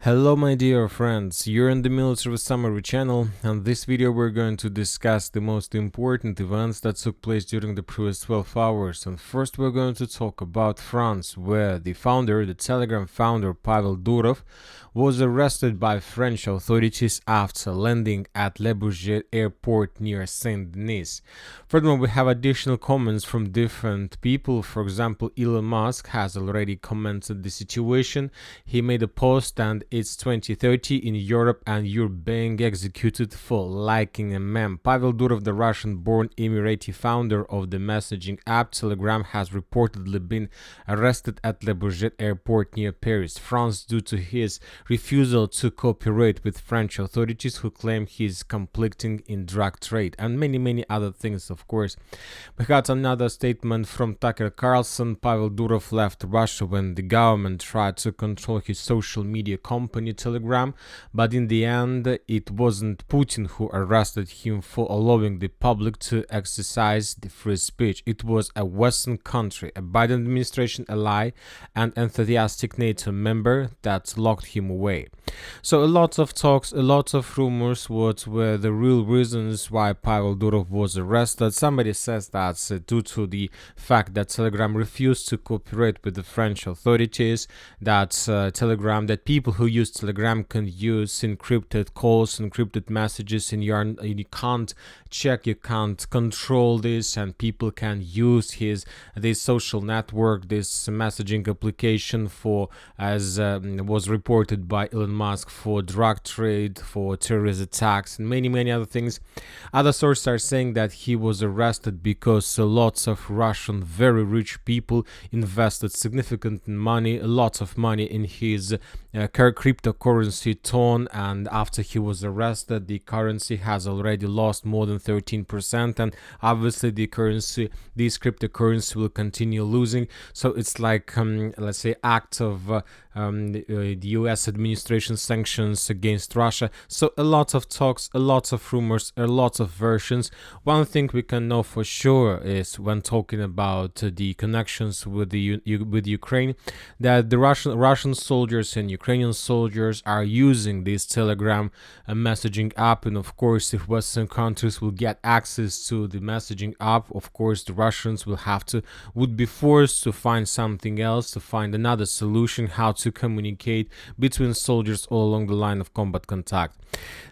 Hello my dear friends, you're in the Military Summary channel, and this video we're going to discuss the most important events that took place during the previous 12 hours. And first we're going to talk about France, where the Telegram founder Pavel Durov was arrested by French authorities after landing at Le Bourget airport near Saint-Denis. Furthermore, we have additional comments from different people. For example, Elon Musk has already commented the situation. He made a post and it's 2030 in Europe and you're being executed for liking a meme. Pavel Durov, the Russian-born Emirati founder of the messaging app Telegram, has reportedly been arrested at Le Bourget airport near Paris, France, due to his refusal to cooperate with French authorities who claim he's conflicting in drug trade, and many other things, of course. We got another statement from Tucker Carlson. Pavel Durov left Russia when the government tried to control his social media company Telegram, but in the end it wasn't Putin who arrested him for allowing the public to exercise the free speech. It was a Western country, a Biden administration ally and enthusiastic NATO member that locked him away. So a lot of talks, a lot of rumors what were the real reasons why Pavel Durov was arrested. Somebody says that's due to the fact that Telegram refused to cooperate with the French authorities, that that people who use Telegram can use encrypted calls, encrypted messages, and you can't check, you can't control this, and people can use this social network, this messaging application for, as was reported by Elon Musk, for drug trade, for terrorist attacks, and many other things. Other sources are saying that he was arrested because lots of Russian very rich people invested significant money, lots of money in his cryptocurrency Ton, and after he was arrested the currency has already lost more than 13%, and obviously this cryptocurrency will continue losing. So it's like let's say act of the US administration sanctions against Russia. So a lot of talks, a lot of rumors, a lot of versions. One thing we can know for sure is, when talking about the connections with Ukraine, that the Russian soldiers and Ukrainian soldiers are using this Telegram messaging app, and of course if Western countries will get access to the messaging app, of course the Russians would be forced to find something else, to find another solution how to communicate between soldiers all along the line of combat contact.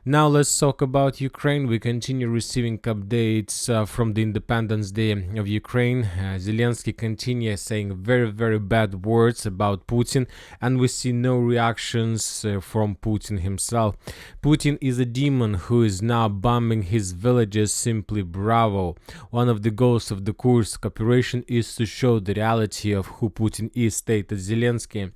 Now let's talk about Ukraine. We continue receiving updates from the Independence Day of Ukraine. Zelensky continues saying very bad words about Putin, and we see no reactions from Putin himself. Putin is a demon who is now bombing his villages. Simply bravo. One of the goals of the Kursk operation is to show the reality of who Putin is, stated Zelensky.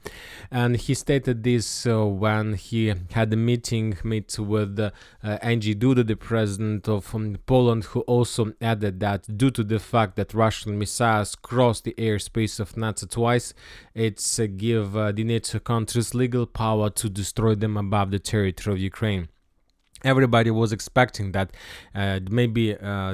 And he stated this when he had a meet with Andrzej Duda, the president of Poland, who also added that due to the fact that Russian missiles crossed the airspace of NATO twice, it's give the NATO countries legal power to destroy them above the territory of Ukraine. Everybody was expecting that maybe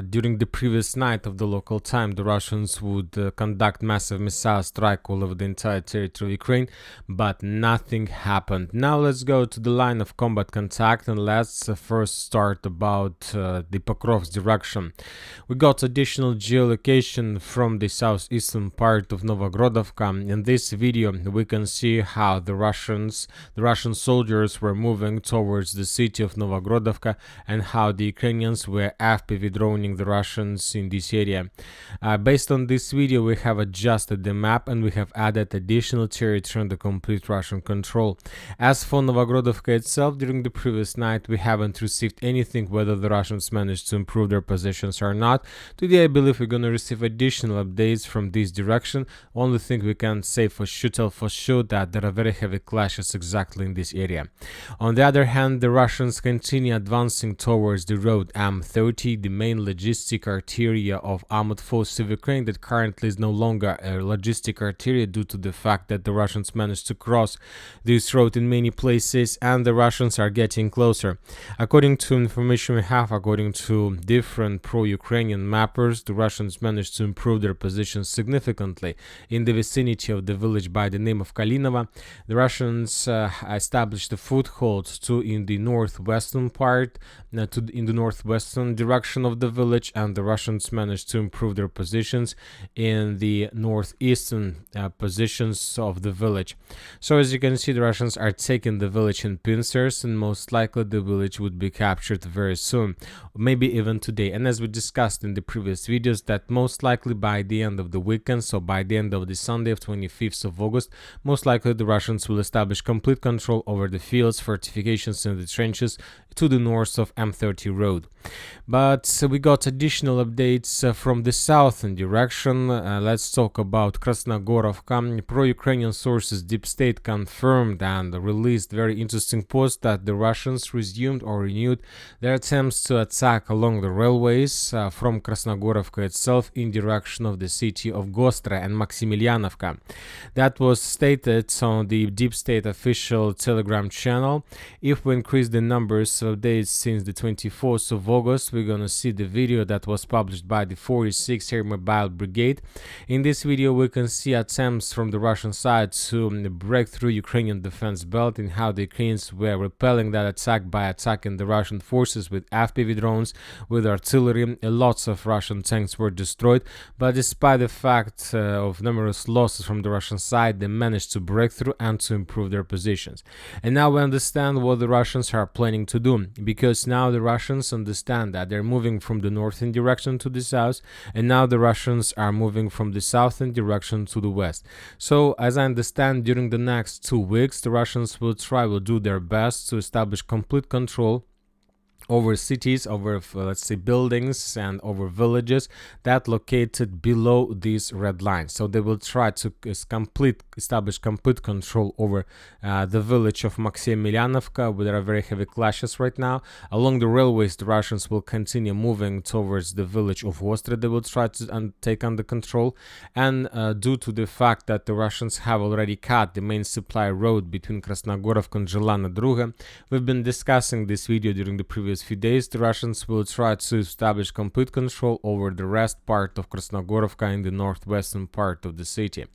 during the previous night of the local time the Russians would conduct massive missile strike all over the entire territory of Ukraine, but nothing happened. Now let's go to the line of combat contact, and let's first start about the Pokrovsk direction. We got additional geolocation from the southeastern part of Novogorodovka. In this video we can see how the Russian soldiers were moving towards the city of Novogorodovka, and how the Ukrainians were FPV droning the Russians in this area. Based on this video we have adjusted the map and we have added additional territory under complete Russian control. As for Novogorodovka itself, during the previous night we haven't received anything whether the Russians managed to improve their positions or not. Today I believe we're gonna receive additional updates from this direction. Only thing we can say for sure that there are very heavy clashes exactly in this area. On the other hand, the Russians continue continue advancing towards the road M30, the main logistic artery of armored forces of Ukraine that currently is no longer a logistic artery due to the fact that the Russians managed to cross this road in many places and the Russians are getting closer. According to information we have, according to different pro-Ukrainian mappers, the Russians managed to improve their position significantly in the vicinity of the village by the name of Kalinova. The Russians established a foothold in the northwestern part, in the northwestern direction of the village, and the Russians managed to improve their positions in the northeastern positions of the village. So as you can see, the Russians are taking the village in pincers, and most likely the village would be captured very soon, maybe even today. And as we discussed in the previous videos, that most likely by the end of the weekend, so by the end of the Sunday of 25th of August, most likely the Russians will establish complete control over the fields, fortifications and the trenches to the north of M30 road. But we got additional updates from the southern direction. Let's talk about Krasnohorivka. Pro-Ukrainian sources Deep State confirmed and released very interesting post that the Russians resumed or renewed their attempts to attack along the railways from Krasnohorivka itself in direction of the city of Gostre and Maximilianovka. That was stated on the Deep State official Telegram channel. If we increase the numbers of days since the 24th of August, we're gonna see the video that was published by the 46th Air Mobile Brigade. In this video, we can see attempts from the Russian side to break through Ukrainian defense belt and how the Ukrainians were repelling that attack by attacking the Russian forces with FPV drones, with artillery. Lots of Russian tanks were destroyed, but despite the fact of numerous losses from the Russian side, they managed to break through and to improve their positions. And now we understand what the Russians are planning to do, because now the Russians understand that they're moving from the northern direction to the south, and now the Russians are moving from the southern direction to the west. So as I understand, during the next 2 weeks, the Russians will do their best to establish complete control over cities, over let's say buildings, and over villages that located below this red line. So they will try to establish complete control over the village of Maximilianovka, where there are very heavy clashes right now. Along the railways, the Russians will continue moving towards the village of Ostry. They will try to take under control, and due to the fact that the Russians have already cut the main supply road between Krasnohorivka and Zhelana Druga, we've been discussing this video during the previous few days. The Russians will try to establish complete control over the rest part of Krasnohorivka in the northwestern part of the city.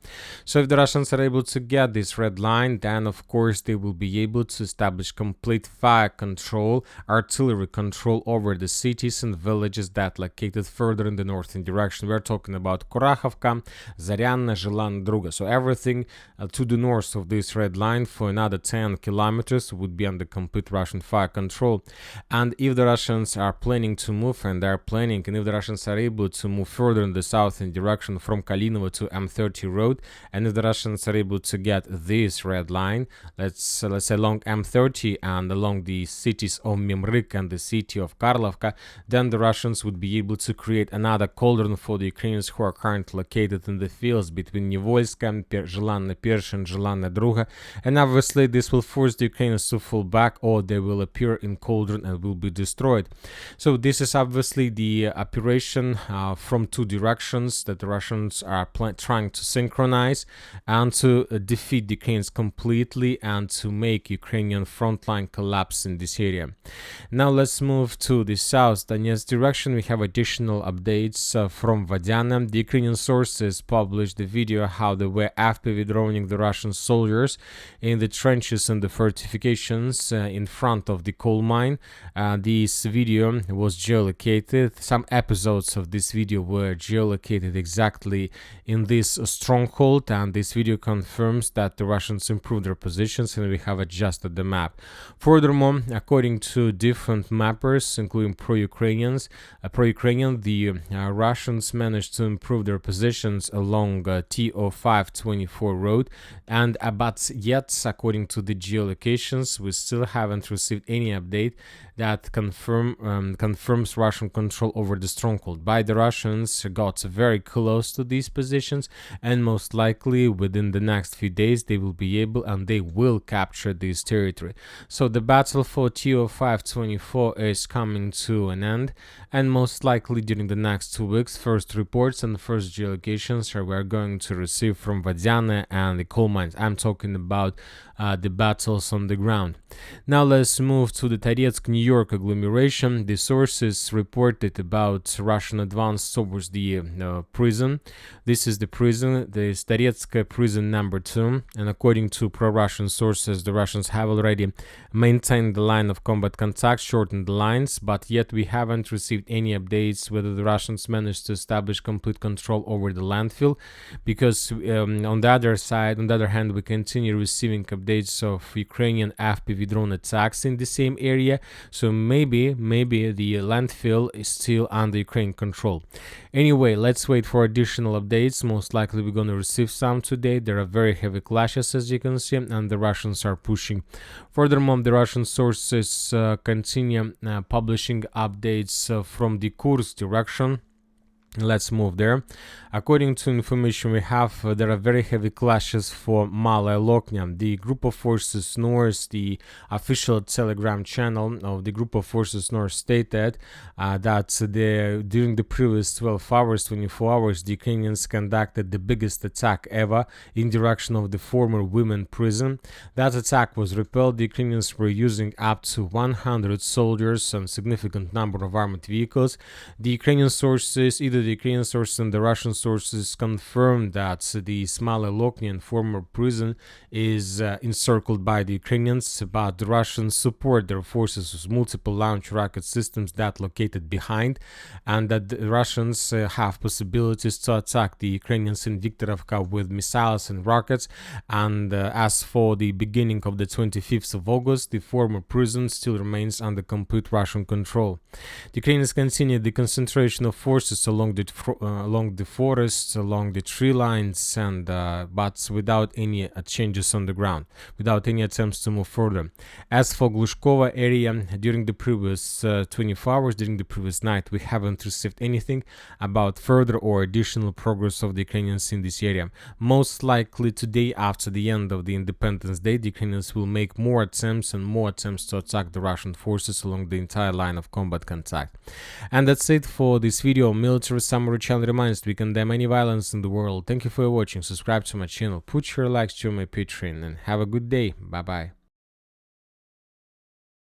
So if the Russians are able to get this red line, then of course they will be able to establish complete fire control, artillery control over the cities and villages that located further in the northern direction. We're talking about Kurachovka, Zaryana, Zhelana Druga. So everything to the north of this red line for another 10 kilometers would be under complete Russian fire control. And if the Russians are planning to move, and they're planning, and if the Russians are able to move further in the southern direction from Kalinova to M30 road, and if the Russians are able to get this red line, let's say along M30 and along the cities of Memryk and the city of Karlovka, then the Russians would be able to create another cauldron for the Ukrainians who are currently located in the fields between Nivolska, Zhelana Persh and Zhelana Druga, and obviously this will force the Ukrainians to fall back, or they will appear in cauldron and will be destroyed. So this is obviously the operation from two directions that the Russians are trying to synchronize and to defeat the Ukrainians completely and to make Ukrainian frontline collapse in this area. Now let's move to the south Donetsk direction. We have additional updates from Vadiana. The Ukrainian sources published the video how they were FPV droning the Russian soldiers in the trenches and the fortifications in front of the coal mine. This video was geolocated. Some episodes of this video were geolocated exactly in this stronghold, and this video confirms that the Russians improved their positions and we have adjusted the map. Furthermore, according to different mappers, including pro-Ukrainian, the Russians managed to improve their positions along TO524 road, and but yet, according to the geolocations, we still haven't received any update that that confirms Russian control over the stronghold. By the Russians got very close to these positions, and most likely within the next few days they will be able and they will capture this territory. So the battle for TO524 is coming to an end, and most likely during the next 2 weeks, first reports and first geolocations we are going to receive from Vadiane and the coal mines. I'm talking about the battles on the ground. Now let's move to the Donetsk, New York agglomeration. The sources reported about Russian advance towards the prison. This is the prison, the Donetsk prison number 2, and according to pro-Russian sources, the Russians have already maintained the line of combat contact, shortened the lines, but yet we haven't received any updates whether the Russians managed to establish complete control over the landfill, because on the other hand, we continue receiving updates of Ukrainian FPV drone attacks in the same area, so maybe the landfill is still under Ukrainian control. Anyway, let's wait for additional updates. Most likely we're going to receive some today. There are very heavy clashes, as you can see, and the Russians are pushing. Furthermore, the Russian sources continue publishing updates from the Kursk direction. Let's move there. According to information we have, there are very heavy clashes for Malaya Loknya. The group of forces North, the official Telegram channel of the group of forces North, stated that during the previous 12 hours, 24 hours, the Ukrainians conducted the biggest attack ever in direction of the former women prison. That attack was repelled. The Ukrainians were using up to 100 soldiers and significant number of armored vehicles. The Ukrainian sources, either the Ukrainian sources and the Russian sources, confirmed that the Smale-Loknian former prison is encircled by the Ukrainians, but the Russians support their forces with multiple launch rocket systems that located behind, and that the Russians have possibilities to attack the Ukrainians in Viktorovka with missiles and rockets. And as for the beginning of the 25th of August, the former prison still remains under complete Russian control. The Ukrainians continue the concentration of forces along the forests, along the tree lines, and but without any changes on the ground, without any attempts to move further. As for Glushkova area, during the previous 24 hours, during the previous night, we haven't received anything about further or additional progress of the Ukrainians in this area. Most likely today, after the end of the Independence Day, the Ukrainians will make more attempts to attack the Russian forces along the entire line of combat contact. And that's it for this video. Military Summary channel reminds we condemn any violence in the world. Thank you for watching. Subscribe to my channel, put your likes to my Patreon, and have a good day. Bye bye.